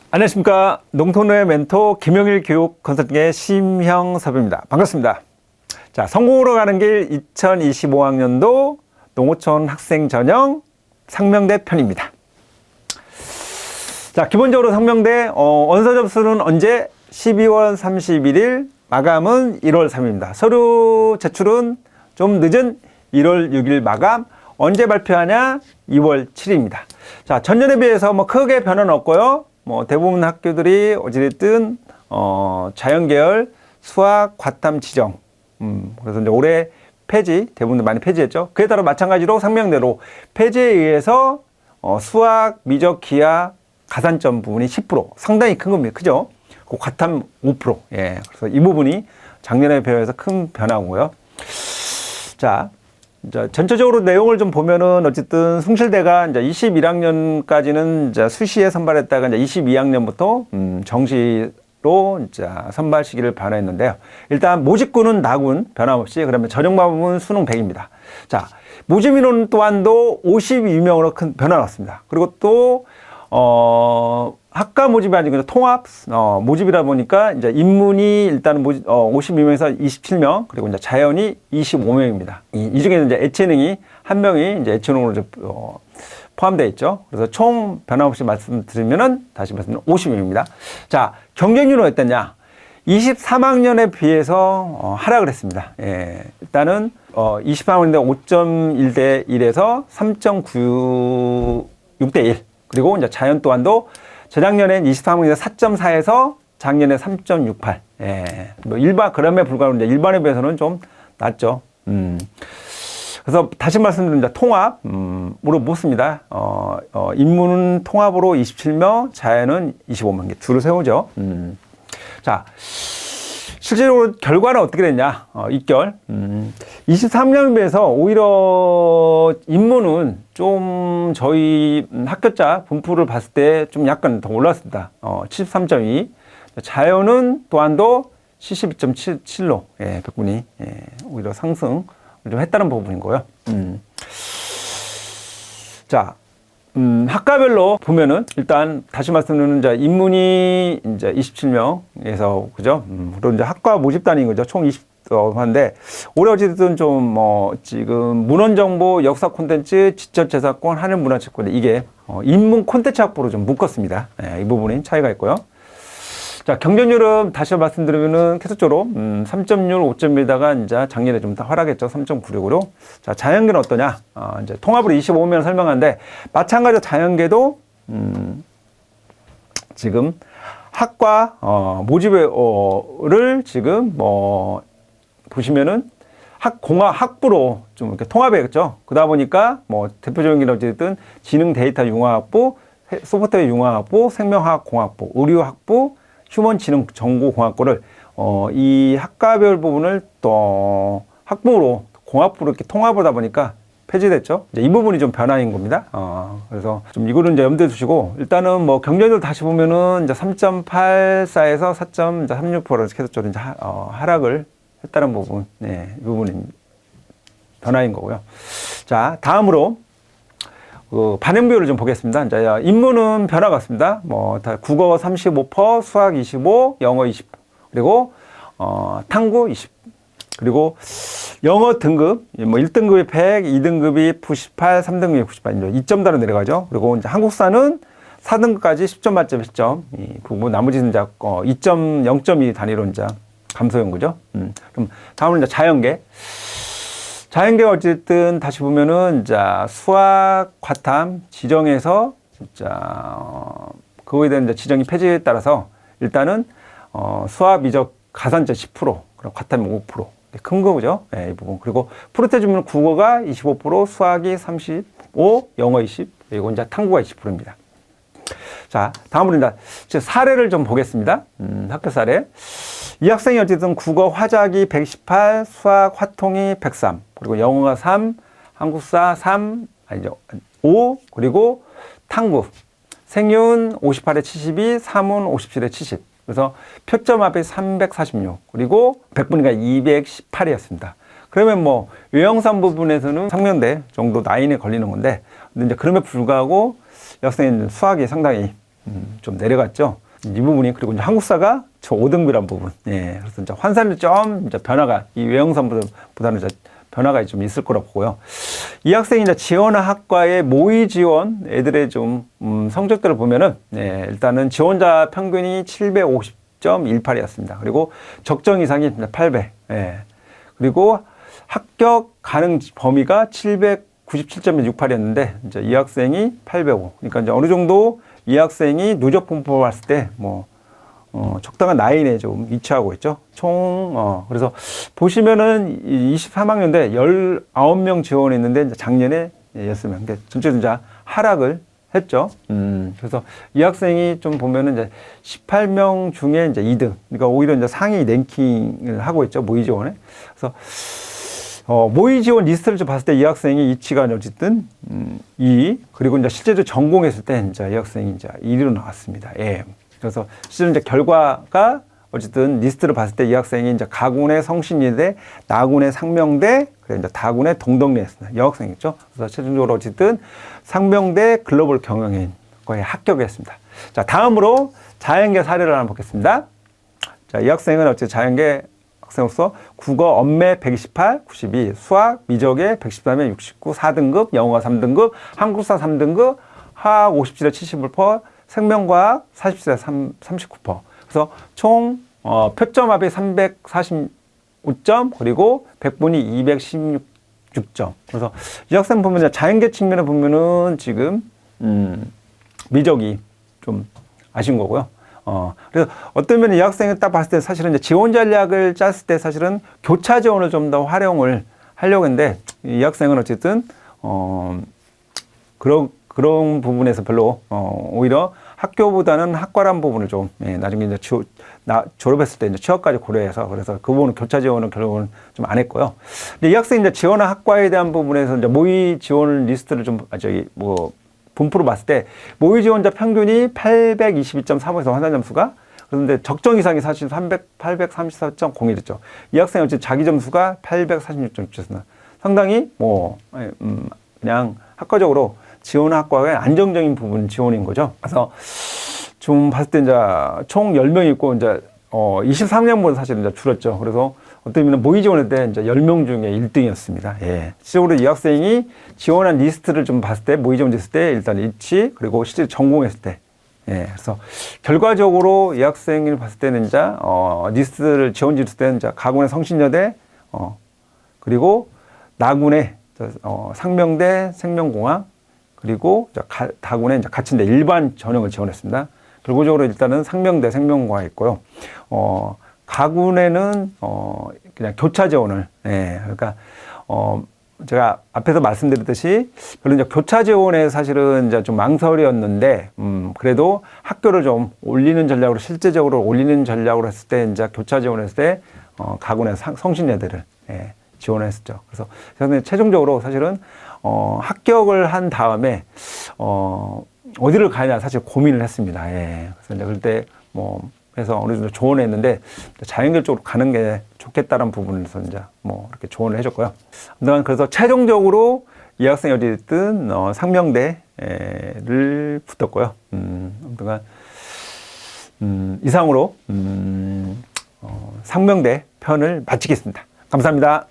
안녕하십니까. 농촌의 멘토 김영일 교육 컨설팅의 심형섭입니다. 반갑습니다. 자, 성공으로 가는 길 2025학년도 농어촌 학생 전형 상명대 편입니다. 자, 기본적으로 상명대 원서 접수는 언제? 12월 31일, 마감은 1월 3일입니다. 서류 제출은 좀 늦은 1월 6일 마감. 언제 발표하냐? 2월 7일입니다. 자, 전년에 비해서 뭐 크게 변화는 없고요. 뭐 대부분 학교들이 어찌됐든 자연계열 수학 과탐 지정. 그래서 이제 올해 폐지, 대부분 많이 폐지했죠. 그에 따라 마찬가지로 상명대로 폐지에 의해서 수학, 미적, 기하, 가산점 부분이 10%, 상당히 큰 겁니다. 크죠? 그 과탐 5%. 예. 그래서 이 부분이 작년에 비해서 큰 변화고요. 자, 전체적으로 내용을 좀 보면은 어쨌든 숭실대가 이제 21학년까지는 이제 수시에 선발했다가 이제 22학년부터 정시로 이제 선발 시기를 변화했는데요. 일단 모집군은 나군 변함없이, 그러면 전형과목은 수능 100입니다. 자, 모집 인원 또한도 52명으로 큰 변화가 났습니다. 그리고 또 학과 모집이 아니고 통합 모집이다 보니까 이제 인문이 일단은 52명에서 27명, 그리고 이제 자연이 25명입니다. 이 중에는 이제 애체능이 한 명이 이제 애체능으로 포함되어 있죠. 그래서 총 변함없이 말씀드리면은 다시 말씀드리면 50명입니다. 자, 경쟁률은 어땠냐? 23학년에 비해서 하락을 했습니다. 예, 일단은 23학년인데 5.1대 1에서 3.96대 1. 그리고 이제 자연 또한도 재작년엔 23학년에 4.4에서 작년에 3.68. 예. 뭐 일반, 그럼에 불과하고 이제 일반에 비해서는 좀 낮죠. 그래서 다시 말씀드립니다. 통합, 으로 묻습니다. 인문은 통합으로 27명, 자연은 25명. 줄을 세우죠. 자, 실제로 결과는 어떻게 됐냐? 입결. 23년에 비해서 오히려 인문은 좀 저희 합격자 분포를 봤을 때 좀 약간 더 올랐습니다. 73.2. 자연은 또한도 72.7로, 예, 백분이, 예, 오히려 상승을 좀 했다는 부분인 거예요. 자, 학과별로 보면은 일단 다시 말씀드리면 이제 인문이 이제 27명에서 그죠? 그리고 이제 학과 모집단인 거죠. 총 20한데 올해 어쨌든 좀 지금 문헌정보, 역사 콘텐츠, 지적재산권, 한일문화채권 이게 인문 콘텐츠 학부로 좀 묶었습니다. 예, 이 부분이 차이가 있고요. 자, 경쟁률은 다시 말씀드리면은 계속적으로 3.6, 5.1다가 이제 작년에 좀 더 하락했죠. 3.96으로. 자, 자연계는 어떠냐? 이제 통합으로 25명 설명하는데 마찬가지로 자연계도 지금 학과 모집을 지금 보시면은 학부로 좀 이렇게 통합했죠. 그러다 보니까 대표적인 게 어쨌든 지능 데이터 융합학부, 소프트웨어 융합학부, 생명화학공학부, 의료학부, 휴먼지능정보공학부를 이 학과별 부분을 또 학부로 공학부로 이렇게 통합하다 보니까 폐지됐죠. 이제 이 부분이 좀 변화인 겁니다. 그래서 좀 이거는 이제 염두에 두시고 일단은 경쟁률 다시 보면은 이제 3.84에서 4.36%로 계속적으로 이제 하락을 했다는 부분, 네, 이 부분이 변화인 거고요. 자, 다음으로 반영 비율을 좀 보겠습니다. 이제 인문은 변화가 없습니다. 다 국어 35%, 수학 25%, 영어 20%, 그리고 탐구 20%. 그리고 영어 등급 1등급이 100, 2등급이 98, 3등급이 98. 2점 단위 내려가죠. 그리고 이제 한국사는 4등급까지 10점 만점 10점. 그리고 나머지는 이제 0.2 단위로 이제 감소 연구죠. 그럼 다음은 이제 자연계. 자연계가 어쨌든 다시 보면은 이제 수학 과탐 지정에서 진짜 그거에 대한 이제 지정이 폐지에 따라서 일단은 수학 미적 가산점 10%, 그리고 과탐 5%. 큰 거죠. 네, 이 부분. 그리고 프로테주면 국어가 25%, 수학이 35, 영어 20, 그리고 이제 탐구가 20%입니다. 자, 다음으로 이제 사례를 좀 보겠습니다. 학교 사례. 이 학생이 어쨌든 국어 화작이 118, 수학 화통이 103, 그리고 영어가 3, 한국사 3, 5, 그리고 탐구. 생윤 58에 72, 사문 57에 70. 그래서 표점 합이 346, 그리고 백분위가 218이었습니다. 그러면 외형산 부분에서는 상명대 정도 라인에 걸리는 건데, 근데 이제 그럼에 불구하고 여학생은 수학이 상당히 좀 내려갔죠. 이 부분이, 그리고 이제 한국사가 저 5등급이란 부분. 예. 그래서 이제 환산이 좀 이제 변화가, 이 외형산보다는 이제 변화가 좀 있을 거라고 보고요. 이 학생이 이제 지원한 학과의 모의 지원 애들의 좀, 성적들을 보면은, 예, 일단은 지원자 평균이 750.18이었습니다. 그리고 적정 이상이 800. 예. 그리고 합격 가능 범위가 797.68이었는데, 이제 이 학생이 805. 그러니까 이제 어느 정도 이 학생이 누적 분포를 봤을 때, 적당한 라인에 좀 위치하고 있죠. 그래서 보시면은 23학년 때 19명 지원했는데, 이제 작년에 6명. 그러니까 전체적으로 이제 하락을 했죠. 그래서 이 학생이 좀 보면은 이제 18명 중에 이제 2등. 그러니까 오히려 이제 상위 랭킹을 하고 있죠. 모의 지원에. 그래서 모의 지원 리스트를 좀 봤을 때 이 학생이 위치가 어쨌든 2, 그리고 이제 실제로 전공했을 때 이제 이 학생이 이제 1위로 나왔습니다. 예. 그래서 실제로 이제 결과가 어쨌든 리스트를 봤을 때 이 학생이 이제 가군의 성신여대, 나군의 상명대, 그리고 이제 다군의 동덕여였습니다. 여학생이죠. 그래서 최종적으로 어쨌든 상명대 글로벌 경영인 거에 합격했습니다. 자, 다음으로 자연계 사례를 하나 보겠습니다. 자, 이 학생은 어쨌든 자연계 학생으로서 국어 언매 128, 92, 수학 미적에 113에 69, 4등급, 영어가 3등급, 한국사 3등급, 화학 57에 71%, 생명과학 47에 39%. 그래서 총 표점 합이 345점, 그리고 100분이 216점. 그래서 이 학생 보면 자연계 측면에 보면은 지금 미적이 좀 아쉬운 거고요. 그래서 어떤 면에 이 학생을 딱 봤을 때 사실은 이제 지원 전략을 짰을 때 사실은 교차 지원을 좀 더 활용을 하려고 했는데, 이 학생은 어쨌든 그런 부분에서 별로 오히려 학교보다는 학과란 부분을 좀, 예, 나중에 이제 졸업했을 때 이제 취업까지 고려해서, 그래서 그 부분은 교차 지원은 결국은 좀 안 했고요. 근데 이 학생이 이제 지원한 학과에 대한 부분에서 이제 모의 지원 리스트를 좀 분포로 봤을 때 모의 지원자 평균이 822.35에서 환산 점수가, 그런데 적정 이상이 사실 834.01이었죠. 이 학생은 어쨌든 자기 점수가 846.6였습니다. 상당히 그냥 학과적으로 지원 학과의 안정적인 부분 지원인 거죠. 그래서 좀 봤을 때 이제 총 10명이 있고 이제 23년보다 사실 이제 줄었죠. 그래서 어떤 의미는 모의 지원할 때 이제 10명 중에 1등이었습니다. 예. 실제로 이 학생이 지원한 리스트를 좀 봤을 때, 모의 지원 했을 때 일단 일치, 그리고 실제 전공했을 때. 예. 그래서 결과적으로 이 학생을 봤을 때는 이제 리스트를 지원 했을 때는 이제 가군의 성신여대, 그리고 나군의 상명대 생명공학, 그리고 다군의 이제 가천대 일반 전형을 지원했습니다. 결과적으로 일단은 상명대 생명공학이 있고요. 가군에는 그냥 교차 지원을, 예, 그러니까 제가 앞에서 말씀드렸듯이 별로 이제 교차 지원에 사실은 이제 좀 망설였는데, 그래도 학교를 좀 올리는 전략으로, 실제적으로 올리는 전략으로 했을 때 이제 교차 지원했을 때 가군의 성신여대를, 예, 지원했었죠. 그래서 저는 최종적으로 사실은 합격을 한 다음에 어디를 가냐 사실 고민을 했습니다. 예. 그래서 이제 그때 그래서 어느 정도 조언을 했는데, 자연계 쪽으로 가는 게 좋겠다는 부분에서 이제 이렇게 조언을 해줬고요. 아무튼 그래서 최종적으로 이 학생이 어쨌든 상명대를 붙었고요. 아무튼 이상으로 상명대 편을 마치겠습니다. 감사합니다.